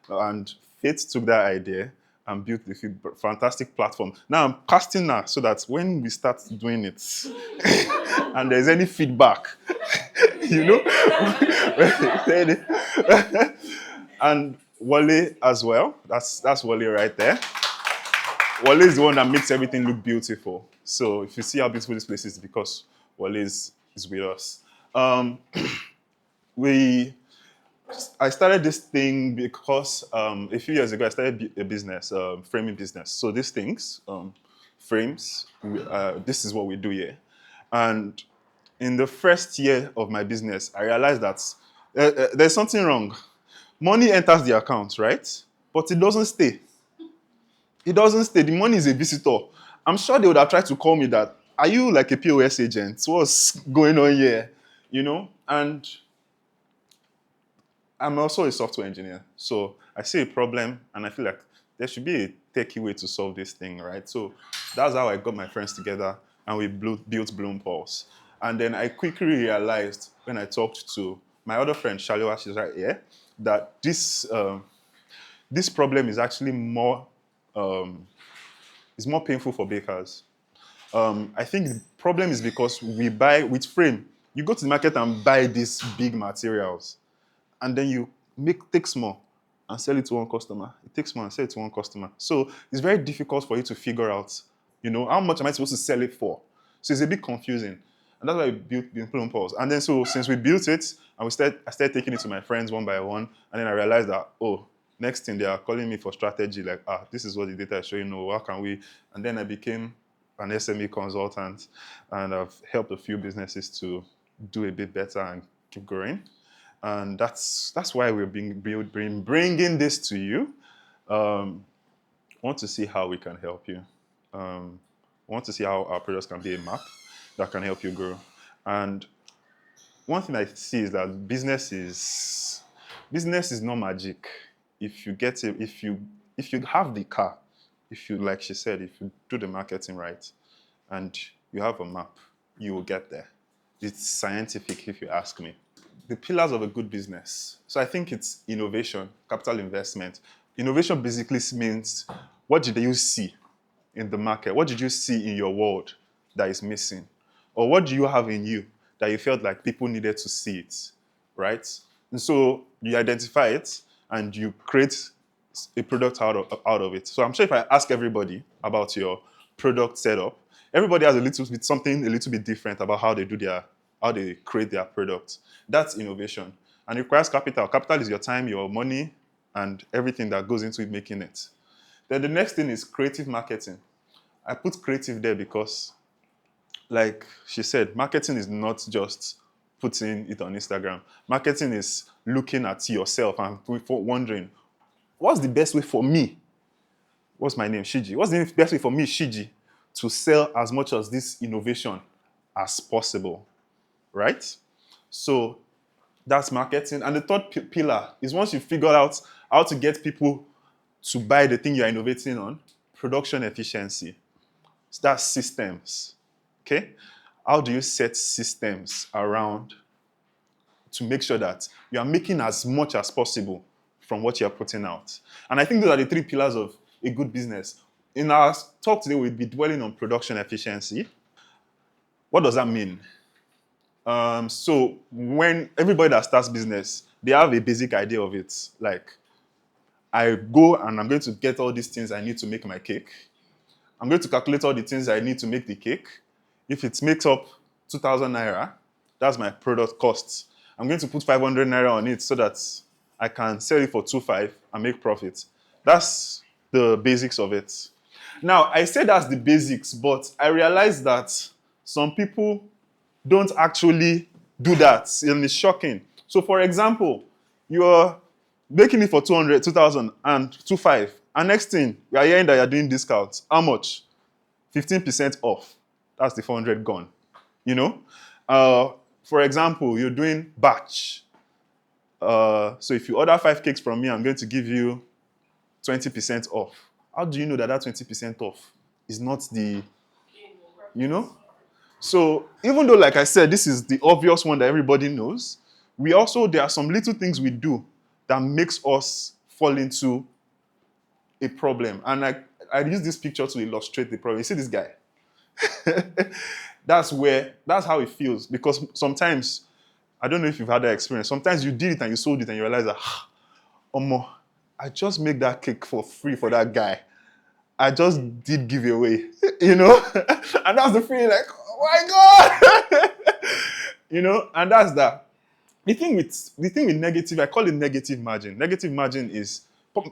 and Faith took that idea and built the fantastic platform. Now I'm casting her so that when we start doing it, and there's any feedback, you know, and Wale as well. That's Wale right there. Wale is the one that makes everything look beautiful. So if you see how beautiful this place is, because Wale is with us. I started this thing because a few years ago I started a business, framing business. So these things, frames, this is what we do here. And in the first year of my business, I realized that there's something wrong. Money enters the account, right? But it doesn't stay. It doesn't stay. The money is a visitor. I'm sure they would have tried to call me that. Are you like a POS agent? What's going on here? You know? And I'm also a software engineer. So I see a problem and I feel like there should be a techie way to solve this thing, right? So that's how I got my friends together and we built Bloompulse. And then I quickly realized when I talked to my other friend, Shaliwa, she's right here, that this problem is actually more painful for bakers. I think the problem is because we buy with frame. You go to the market and buy these big materials, and then you take small and sell it to one customer. It takes more and sell it to one customer. So it's very difficult for you to figure out, how much am I supposed to sell it for? So it's a bit confusing. And that's why we built the Bloompulse. And then so since we built it, and I started taking it to my friends one by one, and then I realized that, next thing they are calling me for strategy, like, this is what the data is showing, how can we? And then I became an SME consultant, and I've helped a few businesses to do a bit better and keep growing. And that's why we're bringing this to you. Want to see how we can help you. Want to see how our products can be a map that can help you grow. And one thing I see is that business is not magic. If you get it, if you have the car, if you, like she said, if you do the marketing right, and you have a map, you will get there. It's scientific, if you ask me. The pillars of a good business. So I think it's innovation, capital investment. Innovation basically means, what did you see in the market? What did you see in your world that is missing? Or what do you have in you that you felt like people needed to see it, right? And so you identify it and you create a product out of it. So I'm sure if I ask everybody about your product setup, everybody has something a little bit different about how they create their product. That's innovation. And it requires capital. Capital is your time, your money, and everything that goes into making it. Then the next thing is creative marketing. I put creative there because, like she said, marketing is not just putting it on Instagram. Marketing is looking at yourself and wondering, what's the best way for me? What's my name? Shiji. What's the best way for me, Shiji, to sell as much of this innovation as possible, right? So that's marketing. And the third pillar is, once you figure out how to get people to buy the thing you're innovating on, production efficiency. So that's systems, okay? How do you set systems around to make sure that you are making as much as possible from what you're putting out? And I think those are the three pillars of a good business. In our talk today, we'll be dwelling on production efficiency. What does that mean? So when everybody that starts business, they have a basic idea of it. Like, I go and I'm going to get all these things I need to make my cake. I'm going to calculate all the things I need to make the cake. If it makes up 2,000 naira, that's my product cost. I'm going to put 500 naira on it so that I can sell it for 2,500 and make profit. That's the basics of it. Now, I say that's the basics, but I realize that some people don't actually do that, and it's shocking. So, for example, you're making it for 200, 2,000 and 2,500, and next thing, you are hearing that you're doing discounts. How much? 15% off. That's the 400 gone. For example, you're doing batch. So if you order 5 cakes from me, I'm going to give you 20% off. How do you know that 20% off is not the, So even though, like I said, this is the obvious one that everybody knows, there are some little things we do that makes us fall into a problem. And I use this picture to illustrate the problem. You see this guy? That's how it feels. Because sometimes, I don't know if you've had that experience, sometimes you did it and you sold it and you realize that, I just make that cake for free for that guy. I just did give it away, And that's the feeling, like, oh my God! And that's that. The thing with negative, I call it negative margin. Negative margin is,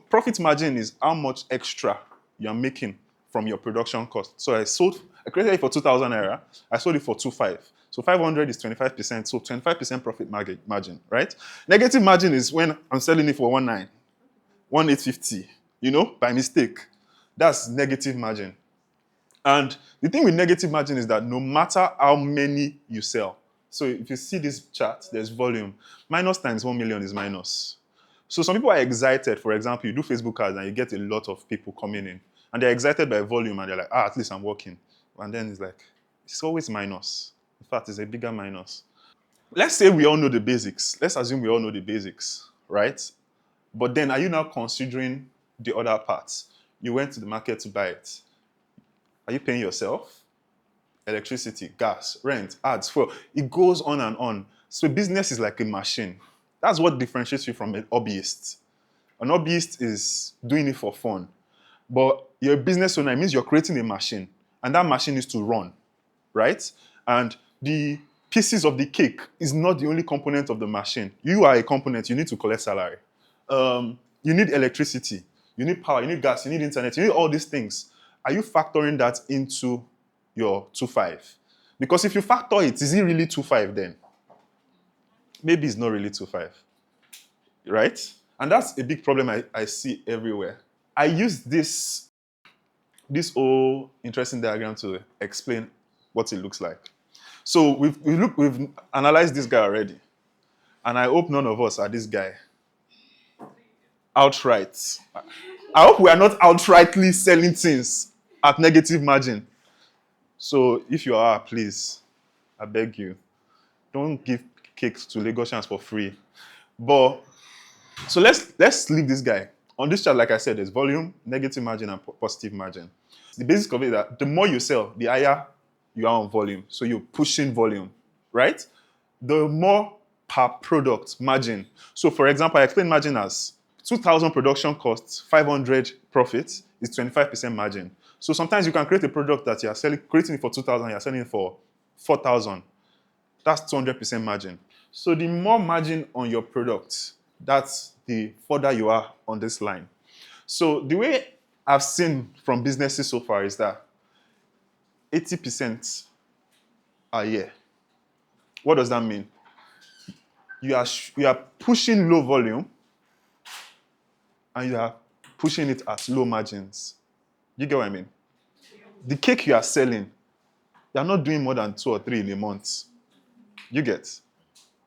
profit margin is how much extra you're making from your production cost. So I created it for 2,000 naira. I sold it for 2,500. So 500 is 25%. So 25% profit margin, right? Negative margin is when I'm selling it for 19, 1850, by mistake. That's negative margin. And the thing with negative margin is that no matter how many you sell, so if you see this chart, there's volume. Minus times 1 million is minus. So some people are excited. For example, you do Facebook ads and you get a lot of people coming in. And they're excited by volume and they're like, at least I'm working. And then it's like, it's always minus. In fact, it's a bigger minus. Let's say we all know the basics. Let's assume we all know the basics, right? But then are you now considering the other parts? You went to the market to buy it. Are you paying yourself? electricity, gas, rent, ads, fuel. It goes on and on. So business is like a machine. That's what differentiates you from an hobbyist. An hobbyist is doing it for fun. But you're a business owner, it means you're creating a machine. And that machine needs to run, right? And the pieces of the cake is not the only component of the machine. You are a component, you need to collect salary. You need electricity, you need power, you need gas, you need internet, you need all these things. Are you factoring that into your 2.5? Because if you factor it, is it really 2.5 then? Maybe it's not really 2.5, right? And that's a big problem I see everywhere. I use this whole interesting diagram to explain what it looks like. So we've analyzed this guy already. And I hope none of us are this guy. Outright. I hope we are not outrightly selling things at negative margin. So if you are, please, I beg you, don't give cakes to Lagosians for free. But so let's leave this guy. On this chart, like I said, there's volume, negative margin, and positive margin. The basics of it is that the more you sell, the higher you are on volume. So you're pushing volume, right? The more per product margin. So for example, I explain margin as 2,000 production costs, 500 profits is 25% margin. So sometimes you can create a product that you are creating it for 2,000, you're selling it for 4,000. That's 200% margin. So the more margin on your product, that's the further you are on this line. So the way I've seen from businesses so far is that 80% are here. What does that mean? You are pushing low volume and you are pushing it at low margins. You get what I mean? The cake you are selling, you are not doing more than 2 or 3 in a month. You get?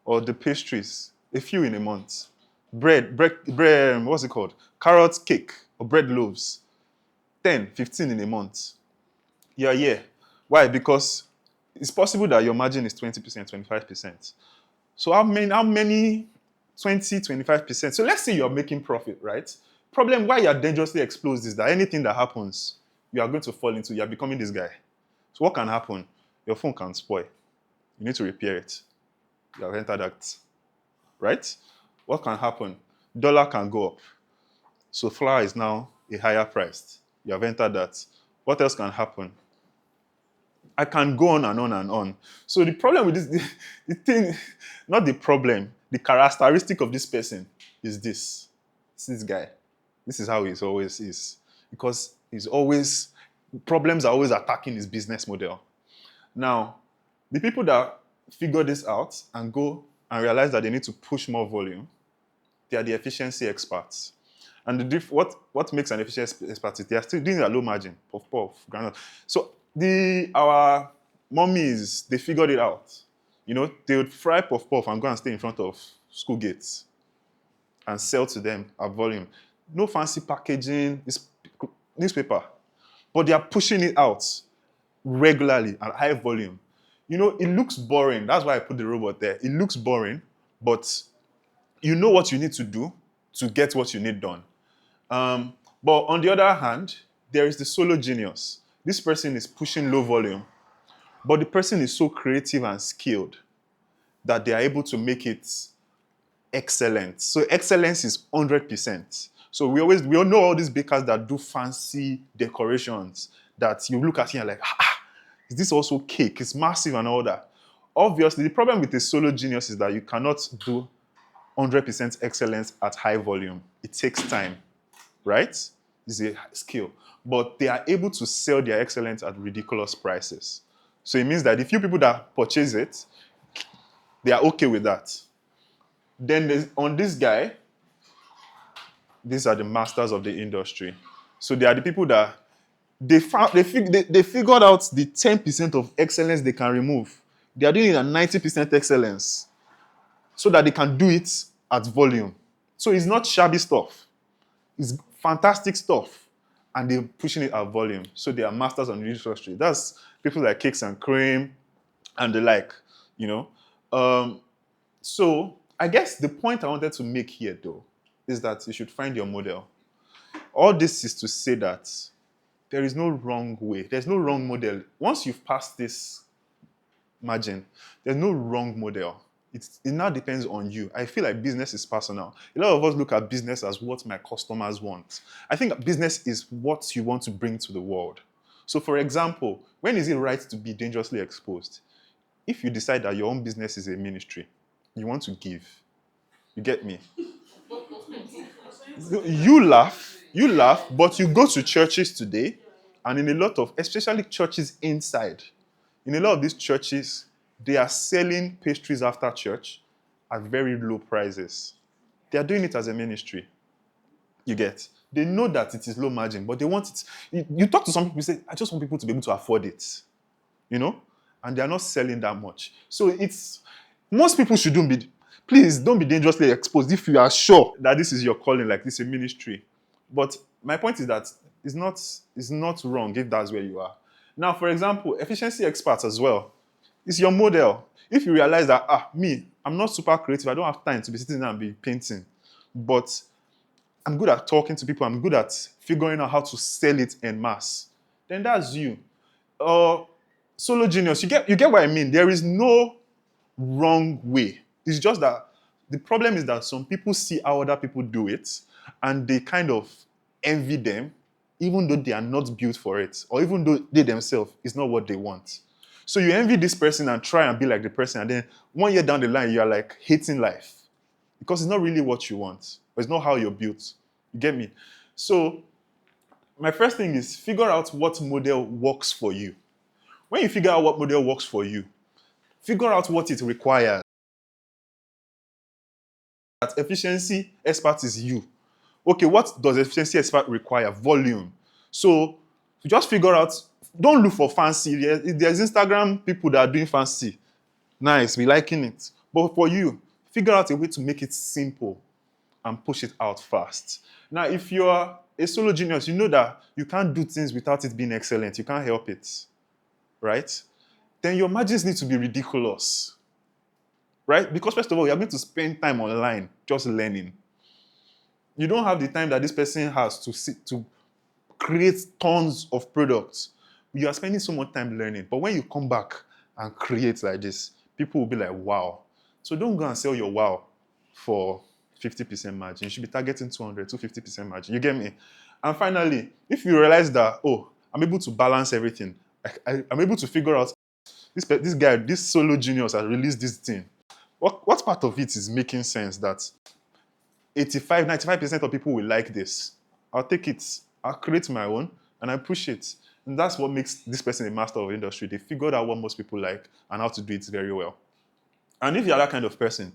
Or the pastries, a few in a month. Bread, what's it called? Carrot cake or bread loaves, 10, 15 in a month. Yeah, yeah. Why? Because it's possible that your margin is 20%, 25%. So how many 20, 25%? So let's say you're making profit, right? Problem why you're dangerously exposed is that anything that happens, you are going to fall into, you're becoming this guy. So what can happen? Your phone can spoil. You need to repair it. You have entered that, right? What can happen? Dollar can go up. So flour is now a higher price. You have entered that. What else can happen? I can go on and on and on. So the problem with this, the thing, not the problem, the characteristic of this person is this. It's this guy. This is how he always is. Because problems are always attacking his business model. Now, the people that figure this out and go and realize that they need to push more volume, they are the efficiency experts. And what makes an efficiency expert is they are still doing a low margin, puff, granule. So our mummies, they figured it out. You know, they would fry puff and go and stay in front of school gates and sell to them at volume. No fancy packaging, it's newspaper. But they are pushing it out regularly at high volume. You know, it looks boring. That's why I put the robot there. It looks boring, but you know what you need to do to get what you need done. But on the other hand, there is the solo genius. This person is pushing low volume, but the person is so creative and skilled that they are able to make it excellent. So excellence is 100%. So we all know all these bakers that do fancy decorations that you look at here and like, is this also cake? It's massive and all that. Obviously, the problem with a solo genius is that you cannot do 100% excellence at high volume. It takes time, right? It's a skill. But they are able to sell their excellence at ridiculous prices. So it means that the few people that purchase it, they are okay with that. Then on this guy, these are the masters of the industry. So they are the people that they figured out the 10% of excellence they can remove. They are doing it at 90% excellence so that they can do it at volume. So it's not shabby stuff. It's fantastic stuff. And they're pushing it at volume. So they are masters on the industry. That's people like Cakes and Cream and the like, you know. So I guess the point I wanted to make here, though, is that you should find your model. All this is to say that There is no wrong way. There's no wrong model. Once you've passed this margin, there's no wrong model. It now depends on you. I feel like business is personal. A lot of us look at business as what my customers want. I think business is what you want to bring to the world. So, for example, when is it right to be dangerously exposed? If you decide that your own business is a ministry, you want to give. You get me? You laugh, but you go to churches today, and in a lot of, especially churches inside, in a lot of these churches, they are selling pastries after church at very low prices. They are doing it as a ministry. You get? They know that it is low margin, but they want it. You talk to some people, you say, I just want people to be able to afford it. You know? And they are not selling that much. So most people shouldn't be, please don't be dangerously exposed if you are sure that this is your calling, like this is a ministry. But my point is that it's not wrong if that's where you are. Now, for example, efficiency experts as well. It's your model. If you realize that, I'm not super creative, I don't have time to be sitting there and be painting, but I'm good at talking to people, I'm good at figuring out how to sell it en masse, then that's you. Solo genius, you get what I mean? There is no wrong way. It's just that the problem is that some people see how other people do it and they kind of envy them, even though they are not built for it, or even though they themselves is not what they want. So you envy this person and try and be like the person, and then 1 year down the line, you are like hating life because it's not really what you want, or it's not how you're built. You get me? So my first thing is figure out what model works for you. When you figure out what model works for you, figure out what it requires. That efficiency expert is you. Okay, what does efficiency expert require? Volume. So just figure out, don't look for fancy. There's Instagram people that are doing fancy. Nice, we liking it. But for you, figure out a way to make it simple and push it out fast. Now, if you're a solo genius, you know that you can't do things without it being excellent. You can't help it, right? Then your margins need to be ridiculous, right? Because first of all, you're going to spend time online just learning. You don't have the time that this person has to create tons of products. You are spending so much time learning. But when you come back and create like this, people will be like, wow. So don't go and sell your wow for 50% margin. You should be targeting 200, 250% margin. You get me? And finally, if you realize that, I'm able to balance everything, I'm able to figure out this guy, this solo genius has released this thing. What part of it is making sense that 95% of people will like this? I'll take it. I'll create my own and I push it. And that's what makes this person a master of industry. They figured out what most people like and how to do it very well. And if you're that kind of person,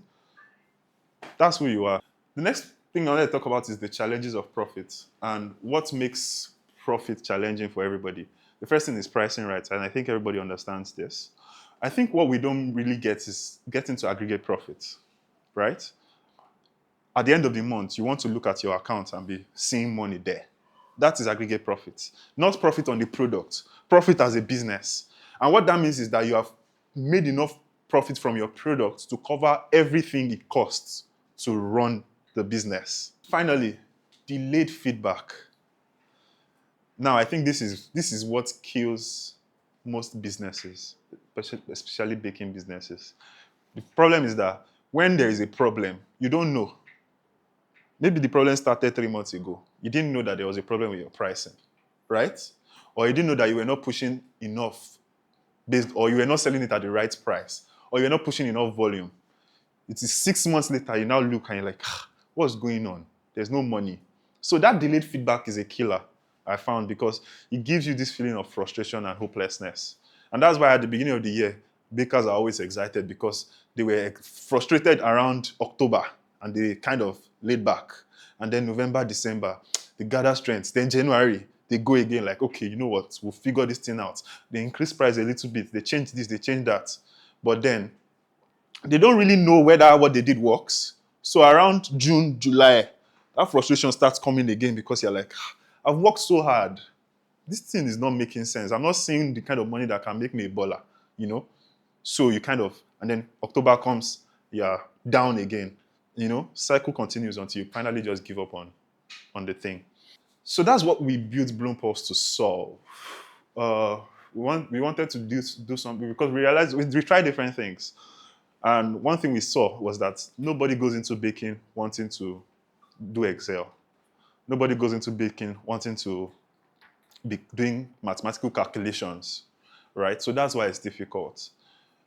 that's who you are. The next thing I want to talk about is the challenges of profit and what makes profit challenging for everybody. The first thing is pricing right, and I think everybody understands this. I think what we don't really get is getting to aggregate profits, right? At the end of the month, you want to look at your account and be seeing money there. That is aggregate profit. Not profit on the product, profit as a business. And what that means is that you have made enough profit from your product to cover everything it costs to run the business. Finally, delayed feedback. Now, I think this is what kills most businesses, especially baking businesses. The problem is that when there is a problem, you don't know. Maybe the problem started 3 months ago. You didn't know that there was a problem with your pricing, right? Or you didn't know that you were not pushing enough, or you were not selling it at the right price, or you're not pushing enough volume. It is 6 months later, you now look and you're like, what's going on? There's no money. So that delayed feedback is a killer, I found, because it gives you this feeling of frustration and hopelessness. And that's why at the beginning of the year, bakers are always excited because they were frustrated around October and they kind of laid back. And then November, December, they gather strength. Then January, they go again like, okay, you know what? We'll figure this thing out. They increase price a little bit. They change this, they change that. But then they don't really know whether what they did works. So around June, July, that frustration starts coming again because you're like, I've worked so hard. This thing is not making sense. I'm not seeing the kind of money that can make me a baller, you know? So you kind of, and then October comes, you're down again, you know? Cycle continues until you finally just give up on the thing. So that's what we built Bloompulse to solve. We wanted to do something because we realized we tried different things. And one thing we saw was that nobody goes into baking wanting to do Excel. Nobody goes into baking wanting to be doing mathematical calculations, right? So that's why it's difficult.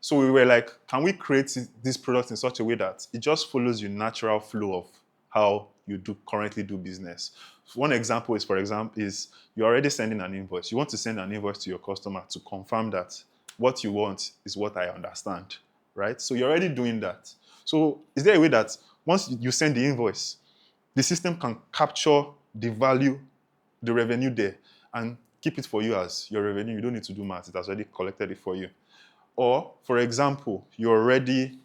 So we were like, can we create this product in such a way that it just follows your natural flow of how you currently do business? One example is, for example, is you're already sending an invoice. You want to send an invoice to your customer to confirm that what you want is what I understand, right? So you're already doing that. So is there a way that once you send the invoice, the system can capture the value, the revenue there, and keep it for you as your revenue? You don't need to do math. It has already collected it for you. Or, for example, you're already,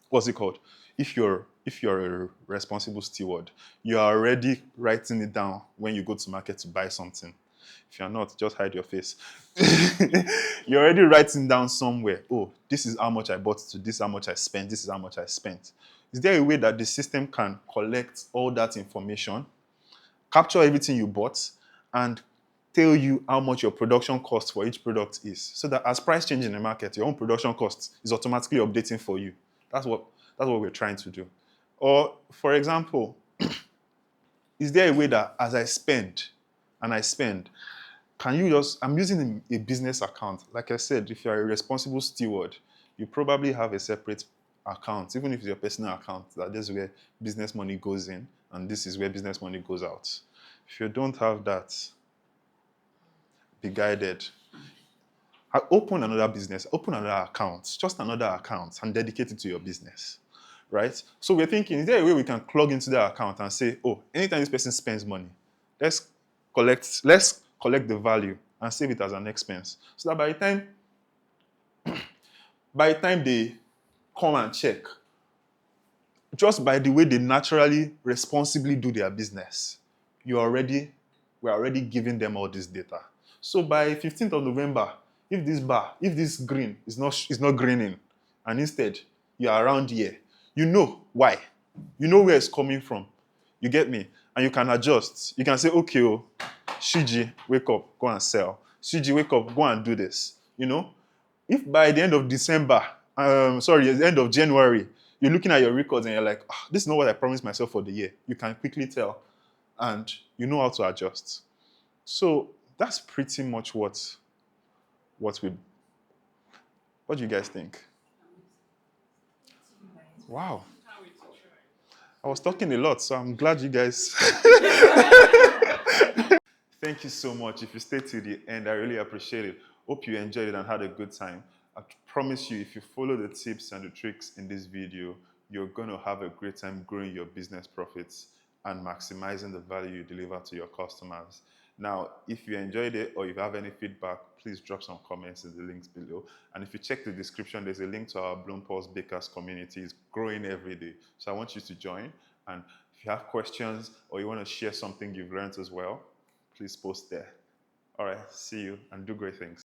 what's it called? If you're a responsible steward, you're already writing it down when you go to market to buy something. If you're not, just hide your face. You're already writing down somewhere, oh, this is how much I bought to, this is how much I spent, this is how much I spent. Is there a way that the system can collect all that information, capture everything you bought, and tell you how much your production cost for each product is, so that as price change in the market, your own production cost is automatically updating for you? That's what we're trying to do. Or, for example, is there a way that as I spend and I spend, can you just, I'm using a business account. Like I said, if you're a responsible steward, you probably have a separate account, even if it's your personal account, that this is where business money goes in and this is where business money goes out. If you don't have that, be guided. I open another business, open another account, just another account, and dedicate it to your business, right? So we're thinking, is there a way we can plug into that account and say, oh, anytime this person spends money, let's collect the value and save it as an expense, so that by the time they come and check, just by the way they naturally, responsibly do their business, we're already giving them all this data. So by 15th of November, if this green is not greening, and instead you're around here, you know why. You know where it's coming from. You get me? And you can adjust. You can say, okay, oh, Shiji, wake up, go and sell. Shiji, wake up, go and do this. If by the end of December, at the end of January, you're looking at your records and you're like, this is not what I promised myself for the year, you can quickly tell and you know how to adjust. So that's pretty much what we. What do you guys think? Wow. I was talking a lot, so I'm glad you guys. Thank you so much. If you stayed till the end, I really appreciate it. Hope you enjoyed it and had a good time. I promise you, if you follow the tips and the tricks in this video, you're going to have a great time growing your business profits and maximizing the value you deliver to your customers. Now, if you enjoyed it or if you have any feedback, please drop some comments in the links below. And if you check the description, there's a link to our Bloompulse Bakers community. It's growing every day. So I want you to join. And if you have questions or you want to share something you've learned as well, please post there. All right, see you and do great things.